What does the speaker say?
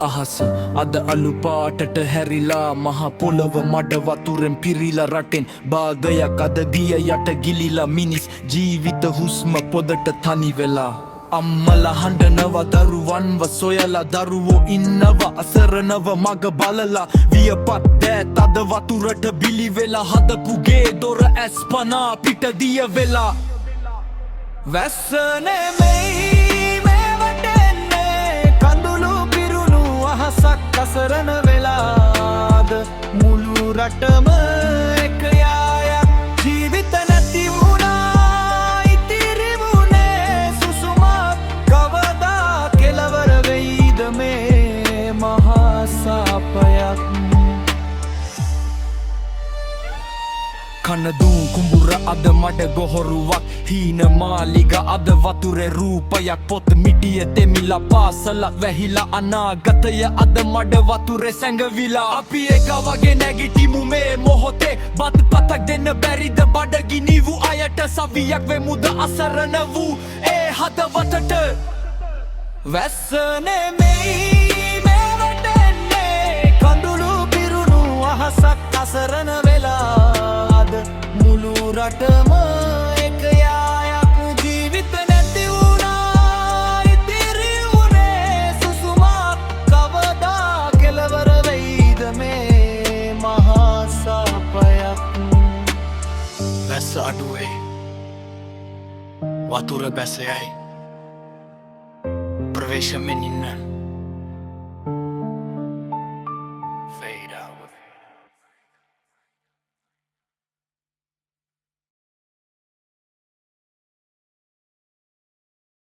අහස අද අලු පාටට හැරිලා මහ පොළව මඩ වතුරෙන් පිරීලා රටෙන් භාගයක් අද දිය යට ගිලිලා මිනිස් ජීවිත හුස්ම පොදට තනි වෙලා අම්මලා හඬනවා දරුවන්ව සොයලා දරුවෝ ඉන්නවා අසරණව මග බලලා වියපත් දෑත් අද වතුරට බිලි වෙලා හදපු ගේ දොර ඇස්පනා පිට දිය වෙලා වැස්ස නෙමෙයි මේ වටෙන්නේ කඳුළු පිරුණු අහසක් අසරණ වෙලාද මුළු රටම එක යායක් ජීවිත නැති වුණා ඉතිරි වුණේ සුසුමක් කවදා කෙලවර වෙයිද මේ මහා සාපයක් කනදුන් කුඹුර අද මඩ ගොහොරුවක් හීන මාලිග අද වතුරේ රූපයක් පොත් මිටිය දෙමිලා පාසලක් වැහිලා අනාගතය අද මඩ වතුරේ සැඟවිලා අපි එක වගේ නැගිටිමු මේ මොහොතේ බත් පතක් දෙන්න බැරිද බඩගිනි වූ අයට සවියක් වෙමුද අසරණ වූ ඒ හදවතට වැස්ස නෙමෙයි මේ වටෙන්නේ කඳුළු පිරුණු අහසක් අසරණ වෙලාද මුළු රටම එක යායක් ජීවිත නැති වුණා ඉතිරි වුණේ සුසුමක් කවදා කෙලවර වෙයිද මේ මහා සාපයක් වැස්ස අඩුවේ වතුර බැසයයි ප්‍රවේශමෙන් ඉන්න